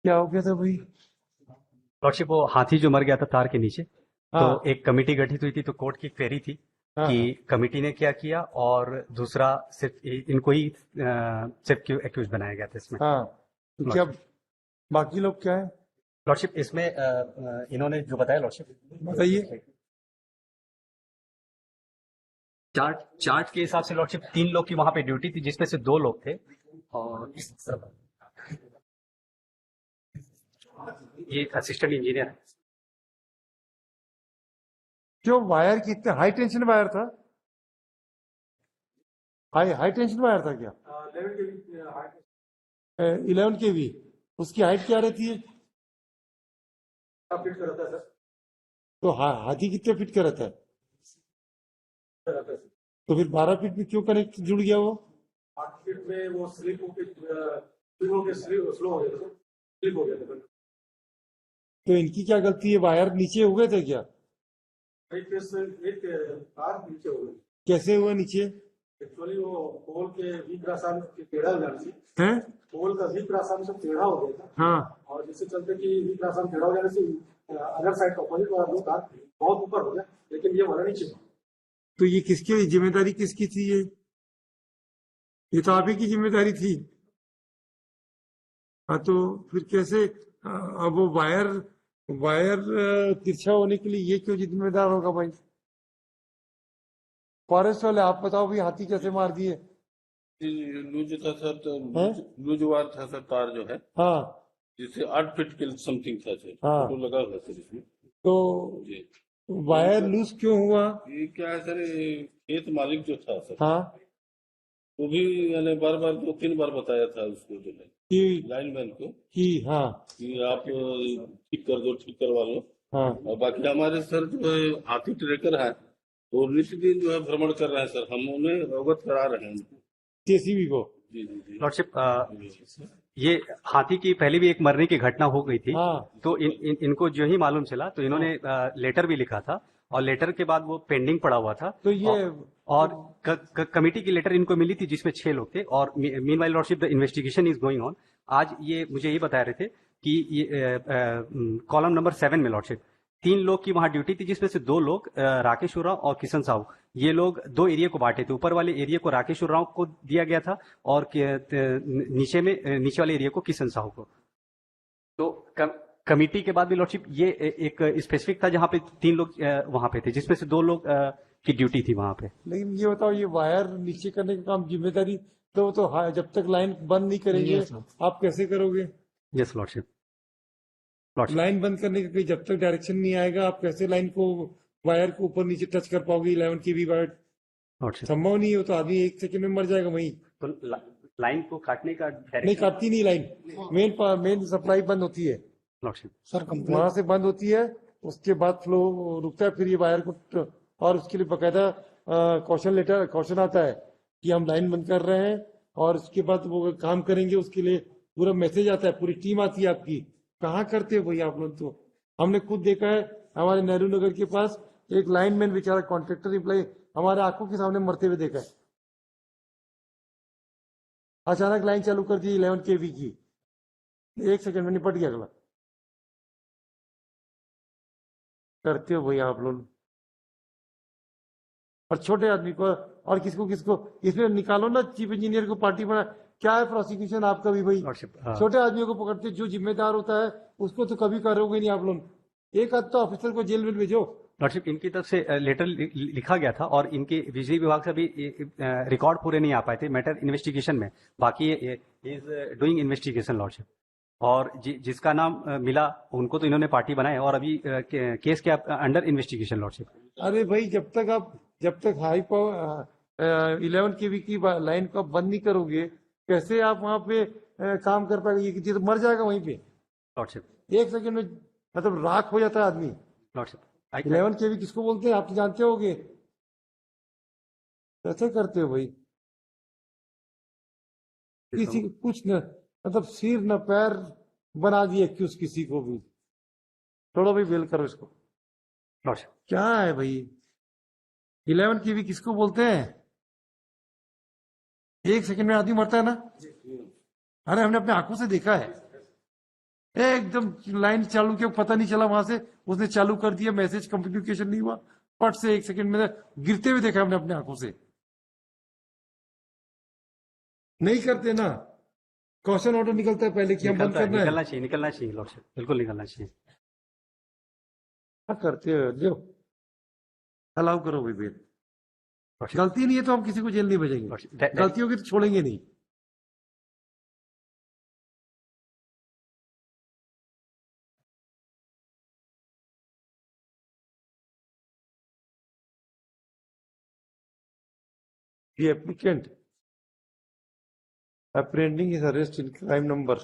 क्या हो गया था भाई? लॉर्डशिप, वो हाथी जो मर गया था तार के नीचे, तो हाँ एक कमेटी गठित हुई थी, तो कोर्ट की क्वेरी थी हाँ कि हाँ कमेटी ने क्या किया, और दूसरा सिर्फ इनको ही सिर्फ क्यों एक्यूज बनाया गया था इसमें। हाँ। तो क्या लॉर्डशिप, बाकी लोग क्या है? लॉर्डशिप इसमें इन्होंने जो बताया लॉर्डशिप, बताइए। चार्ट चार्ट के हिसाब से लॉर्डशिप 3 लोग की वहां पे ड्यूटी थी, जिसमें से 2 लोग थे। और ये असिस्टेंट इंजीनियर है। क्यों वायर कितने हाई टेंशन वायर था? हाई हाई टेंशन वायर था क्या? 11 kV। उसकी हाइट क्या रहती है? फिट का रहता है सर। तो हाथी कितने फिट का रहता है? तो फिर 12 फीट में क्यों कनेक्ट जुड़ गया वो? 8 फीट में वो स्लिप होके स्लो हो गया था, स्लिप हो गया था। तो इनकी क्या गलती है? वायर नीचे हो गए थे क्या? एक तार नीचे हो गई। कैसे हुआ नीचे? एक्चुअली वो पोल के वीक रासायन के टेढ़ा हो जाने से हैं? पोल का वीक रासायन से टेढ़ा हो गया था। हाँ। और जिससे चलते कि वीक रासायन टेढ़ा हो जाने से अदर साइड का अपोजिट वाला दो तार बहुत ऊपर हो गया, लेकिन ये वाला नीचे हुआ। तो ये किसकी जिम्मेदारी किसकी थी ये तो आप ही की जिम्मेदारी थी। हाँ तो फिर कैसे? अब वो वायर वायर तिरछा होने के लिए ये क्यों जिम्मेदार होगा भाई? फॉरेस्ट वाले आप बताओ भी हाथी कैसे मार दिए? लूज था सर, तो हैं? लूज वायर था सर, तार जो है, हाँ जिससे 8 फीट के समथिंग था सर, फोटो हाँ। लगा हुआ है सर इसमें। तो जी। ये वायर सर, लूज क्यों हुआ? ये क्या है सर, ये खेत मालिक जो था सर, हाँ। वो भी यानी बार बार 2-3 बार बताया था उसको, जो है कि लाइनमैन को, हाँ कि आप ठीक कर दो, ठीक करवा लो। हाँ। और बाकी हमारे सर जो है हाथी ट्रेकर है, वो नित्य दिन जो है भ्रमण कर रहे हैं सर, हम उन्हें अवगत करा रहे हैं उनको। जेसीबी को। जी जी जी। लॉर्डशिप, जी। ये हाथी की पहले भी एक मरने की घटना हो गई थी। हाँ तो इनको जो ही मालूम चला, तो हाँ। इन्होंने लेटर भी लिखा था, और लेटर के बाद वो पेंडिंग पड़ा हुआ था। तो ये और कमेटी की लेटर इनको मिली थी, जिसमें 6 लोग थे। और meanwhile lordship, the investigation is going on. आज ये मुझे ये बता रहे थे कि ये कॉलम नंबर 7 में लॉर्डशिप 3 लोग की वहां ड्यूटी थी, जिसमें से 2 लोग राकेश उरांव और किशन साहू, ये लोग 2 एरिया को बांटे थे। ऊपर वाले एरिया को राकेश उरांव को दिया गया था, और नीचे वाले एरिया को किशन साहू को। तो कमिटी के बाद भी लॉर्डशिप ये एक स्पेसिफिक था, जहां पे 3 लोग वहां पे थे, जिसमें से 2 लोग की ड्यूटी थी वहां पे। लेकिन ये बताओ, ये वायर नीचे करने का काम जिम्मेदारी तो जब तक लाइन बंद नहीं करेंगे यस आप कैसे करोगे? यस लॉर्डशिप, लॉर्डशिप, लाइन बंद करने का कोई जब तक डायरेक्शन नहीं आएगा आप कैसे लाइन को वायर को ऊपर नीचे टच कर पाओगे? 11 kV वायर लॉर्डशिप। संभव नहीं हो, तो आदमी 1 सेकंड में मर जाएगा वहीं। तो लाइन को काटने का नहीं डायरेक्शन। काटती नहीं लाइन। मेन सप्लाई बंद होती है, लॉर्डशिप, सर कंप्लेन वहां से बंद होती है। उसके बाद फ्लो रुकता है, फिर ये वायर को और उसके लिए बकायदा कौशन आता है कि हम लाइन बंद कर रहे हैं। और उसके बाद वो काम करेंगे, उसके लिए पूरा मैसेज आता है, पूरी टीम आती है आपकी। कहाँ करते हो भैया आप लोग? तो हमने खुद देखा है, हमारे नेहरू नगर के पास एक लाइनमैन बेचारा कॉन्ट्रेक्टर एम्प्लॉय हमारे आंखों के सामने मरते हुए देखा है। अचानक लाइन चालू कर दी 11 kV की, 1 सेकंड में निपट गया अगला। करते हो भैया आप लोग। और छोटे आदमी को और किसको किसको इसमें निकालो ना, चीफ इंजीनियर को पार्टी बना। क्या है प्रोसिक्यूशन आपका भी भाई? लॉर्डशिप, छोटे आदमियों को पकड़ते, जो जिम्मेदार होता है उसको तो कभी करोगे नहीं आप लोग। एक आध तो ऑफिसर को जेल में भेजो। लॉर्डशिप, इनकी तरफ से लेटर लिखा गया था, और इनके बिजली विभाग से अभी रिकॉर्ड पूरे नहीं आ पाए थे, मैटर इन्वेस्टिगेशन में। बाकी इज डूइंग इन्वेस्टिगेशन लॉर्डशिप। और जिसका नाम मिला, उनको तो इन्होंने पार्टी बनाया, और अभी केस के अंडर इन्वेस्टिगेशन लॉर्डशिप। अरे भाई, जब तक हाई पावर 11 kV की लाइन को आप बंद नहीं करोगे, कैसे आप वहां पे काम कर पाएंगे? ये तो मर जाएगा वहीं पे लॉर्डशिप, 1 सेकंड में। मतलब राख हो जाता है आदमी। लॉर्डशिप, 11 kV किसको बोलते हैं आप तो जानते होगे। कैसे करते हो भाई? किसी को कुछ न, मतलब सिर न पैर बना दिए क्यों किसी को भी। छोड़ो भाई, बेल करो इसको। लॉर्डशिप, क्या है भाई? 11 kV किसको बोलते हैं? 1 सेकंड में आदमी मरता है ना। अरे हमने अपने आंखों से देखा है। एकदम लाइन चालू किया, पता नहीं चला वहां से उसने चालू कर दिया, मैसेज कम्युनिकेशन नहीं हुआ, पट से 1 सेकंड में गिरते हुए देखा हमने अपने आंखों से। नहीं करते ना, क्वेश्चन ऑर्डर निकलता है पहले कि हम बंद करना है। निकलना चाहिए लॉर्डशिप, बिल्कुल निकलना चाहिए। क्या करते हो, लो अलाउ करो भाई भैया। लॉर्डशिप, गलती नहीं है तो हम किसी को जेल नहीं भेजेंगे, लॉर्डशिप, गलती होगी तो छोड़ेंगे नहीं। The applicant apprehending is arrest in crime number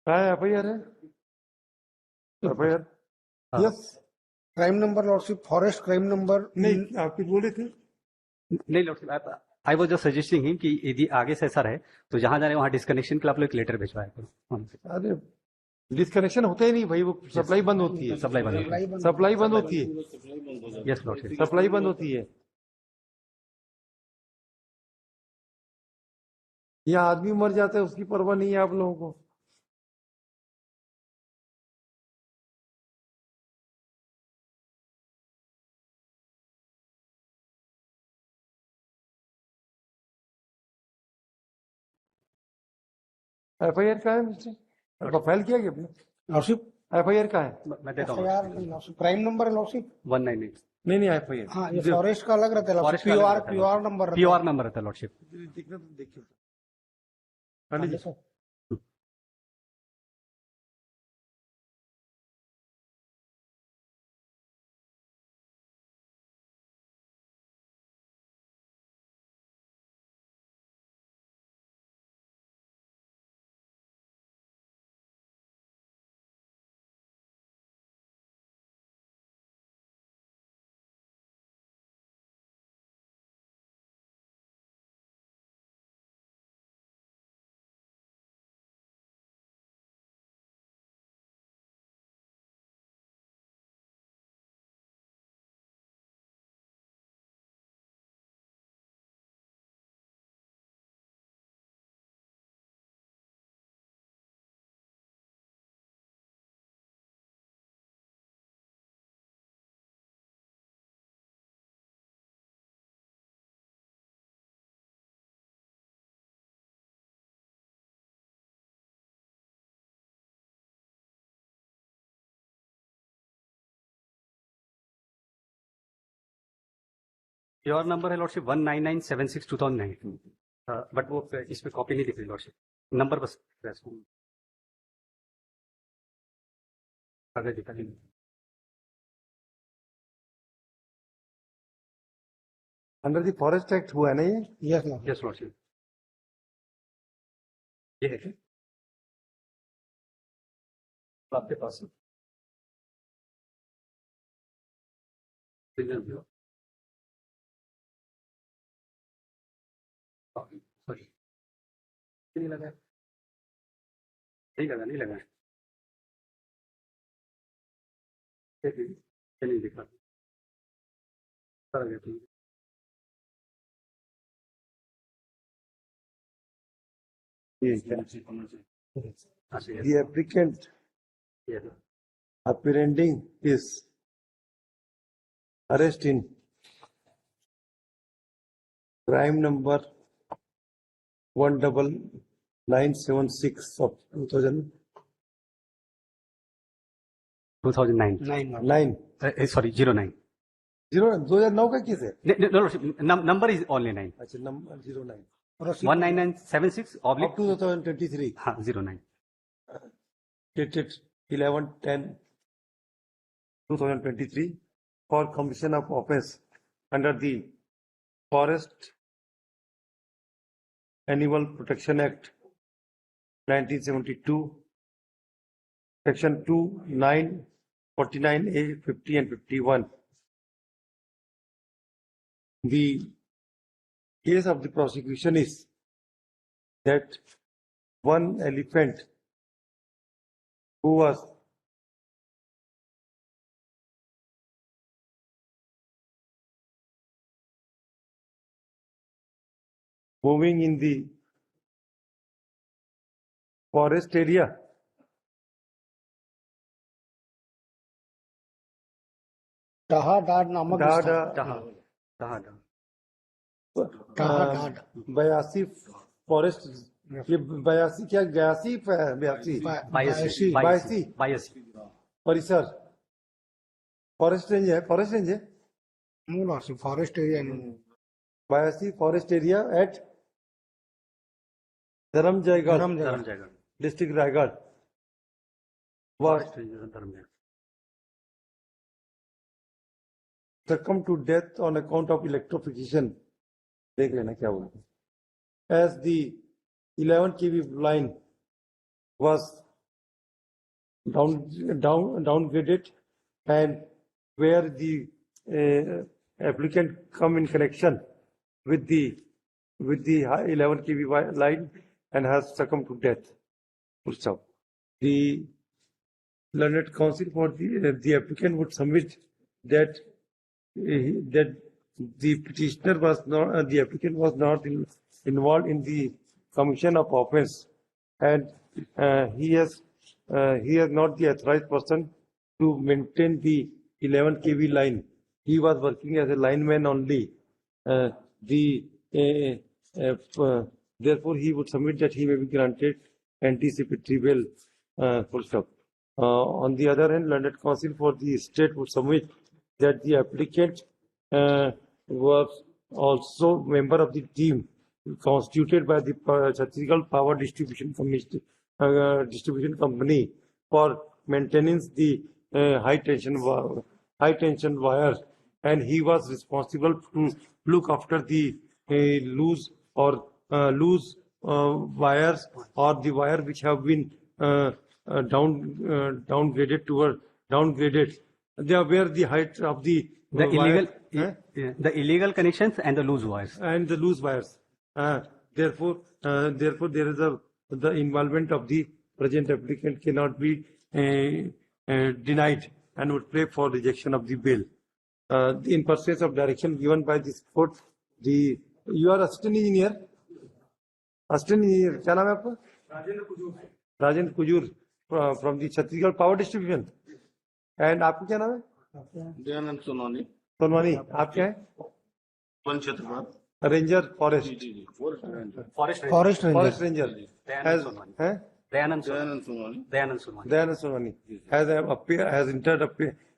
FIR है, FIR हाँ। Yes, crime number lordship, forest crime number. नहीं आप कुछ बोले थे। नहीं lordship, I was just suggesting him कि यदि आगे से ऐसा रहे तो जहां जा रहे वहां डिस्कनेक्शन के लिए आप लोग एक लेटर भिजवाया करो। अरे डिस्कनेक्शन होता ही नहीं भाई, वो सप्लाई बंद होती है, सप्लाई बंद होती है। सप्लाई बंद होती है, सप्लाई बंद हो जाती यस लॉर्डशिप, सप्लाई बंद होती है। यहाँ आदमी मर जाता है उसकी परवाह नहीं है आप लोगों को। FIR का है मिस्टर, आपका फाइल किया गया अपने? लॉर्डशिप, FIR का है? मैं देता हूँ एफआईआर लॉर्डशिप, क्राइम नंबर है लॉर्डशिप। 199 नहीं FIR हाँ, ये फॉरेस्ट का अलग रहता है फॉरेस्ट लॉर्डशिप, का अलग पीओआर रहता है, नंबर रहता पीओआर नंबर रहता है लॉर्डशिप। देखना तो देखिए। है। हाँ जी। सर, पीओआर नंबर है लॉर्डशिप 19976 2019, बट वो इस पे कॉपी नहीं दिख रही लॉर्डशिप, नंबर बस आगे दिखा नहीं। अंडर द फॉरेस्ट एक्ट हुआ है ना ये? Yes lordship. यस लॉर्डशिप, ये है आपके पास सॉरी, नहीं लगा, नहीं लगा नहीं दिखा, कर गया ठीक है। The applicant ये apprehending is arrest in crime number 19976 of 2009, 2009 sorry 09 2009 का केस है। नंबर इज ओनली 9, अच्छा नंबर 09 19976 of ऑब्लिक 2023 हाँ 09 dated 11/10/2023 for commission of offence under the Forest Animal Protection Act 1972, Section 2, 9, 49A, 50 and 51. The case of the prosecution is that one elephant who was moving in the forest area. Taha Dad नामक स्थान Taha, Taha, Taha Dad बयासी forest, ये बयासी क्या गयासी बयासी बायसी, बायसी बायसी, परिसर forest range है, forest range है मूल आसी फॉरेस्ट एरिया नहीं बयासी forest area at Dharamjaigarh Dharamjaigarh, district Raigarh was Dharamjaigarh, succumbed to death on account of electrification. देख लेना क्या हुआ. As the 11 kV line was downgraded, and where the applicant come in connection with the 11 kV line and has succumbed to death. Full stop. The learned counsel for the applicant would submit that the petitioner was not, the applicant was not involved in the commission of offence, and he is not the authorized person to maintain the 11 kV line. He was working as a lineman only. Therefore, he would submit that he may be granted anticipatory bail. Full stop. On the other hand, learned counsel for the state would submit that the applicant was also member of the team constituted by the Chhattisgarh Power Distribution Company for maintenance the high tension wires, and he was responsible to look after the loose wires or the wire which have been downgraded. They are where the height of the wire, the illegal connections and the loose wires. and the loose wires. Therefore, there is the involvement of the present applicant cannot be denied and would pray for rejection of the bill. In pursuance of direction given by this court, you are assistant engineer. Assistant engineer, क्या नाम है आपका? Rajendra Kujur from the Chhattisgarh Power Distribution. And आपका क्या नाम है? दयानंद सोनानी, सोनवानी. आप क्या है? वन क्षेत्रपाल, ranger forest. Forest ranger, Forest range. Forest Forest ranger ranger. Dayanand Sonwani. हैं? Dayanand Dayanand Sonwani, Dayanand Sonwani. Dayanand Sonwani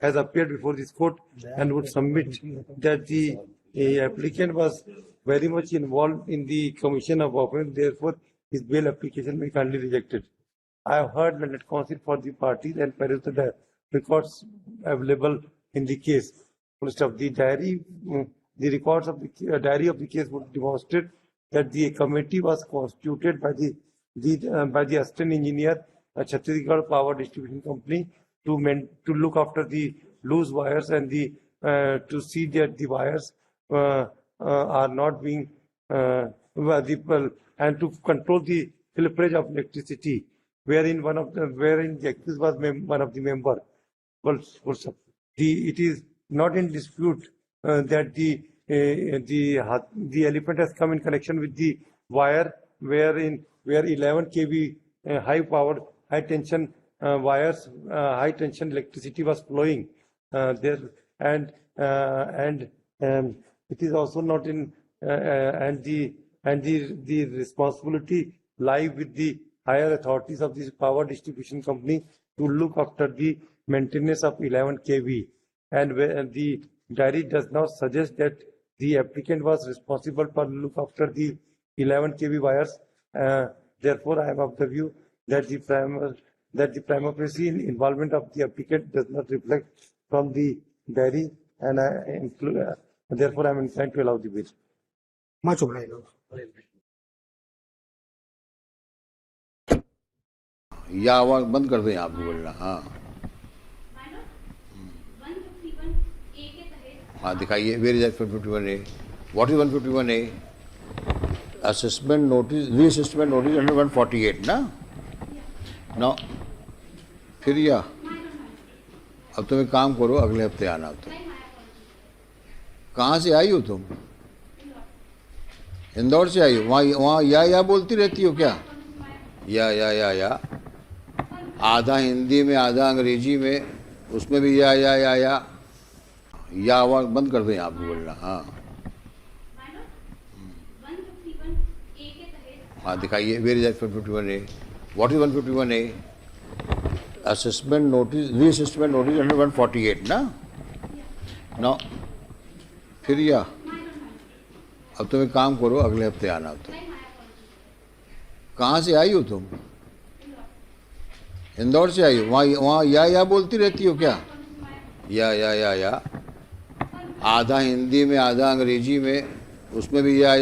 has appeared before this court and would submit that the applicant was very much involved in the commission of offence. Therefore, his bail application may be kindly rejected. I have heard learned counsel for the parties and perused the records available in the case. First of the diary, the records of the diary of the case would demonstrate that the committee was constituted by the assistant engineer at Chhattisgarh Power Distribution Company to look after the loose wires and to see that the wires are not being and to control the filtrage of electricity, wherein the accused was one of the member. Well, it is not in dispute that the elephant has come in connection with the wire where 11 kV high tension wires, high tension electricity was flowing there, and it is also not in and the responsibility lie with the higher authorities of this power distribution company to look after the maintenance of 11 kV, and where the diary does not suggest that the applicant was responsible for look after the 11 kV wires. Therefore, I am of the view that the prima facie involvement of the applicant does not reflect from the diary, and therefore I am inclined to allow the bill. मैं चुप रहा हूँ या आवाज बंद कर दें आप बोलना. हाँ हाँ दिखाइए. Where is 151A? What is 151A? Assessment notice reassessment notice under 148 ना ना फिर या अब तुम एक काम करो, अगले हफ्ते आना। तुम कहाँ से आई हो तुम? इंदौर से आई हो? वहाँ वहाँ या बोलती रहती हो क्या? या आधा हिंदी में आधा अंग्रेजी में, उसमें भी या आवाज बंद कर दो यहाँ पे बोलना। हाँ हाँ दिखाइए, where is 151A? What is 151A? Assessment notice reassessment notice under 148 ना ना फिर या अब तुम एक काम करो, अगले हफ्ते आना। तुम कहाँ से आई हो तुम? इंदौर से आई हो? वहाँ वहाँ या बोलती रहती हो क्या? या आधा हिंदी में आधा अंग्रेजी में, उसमें भी या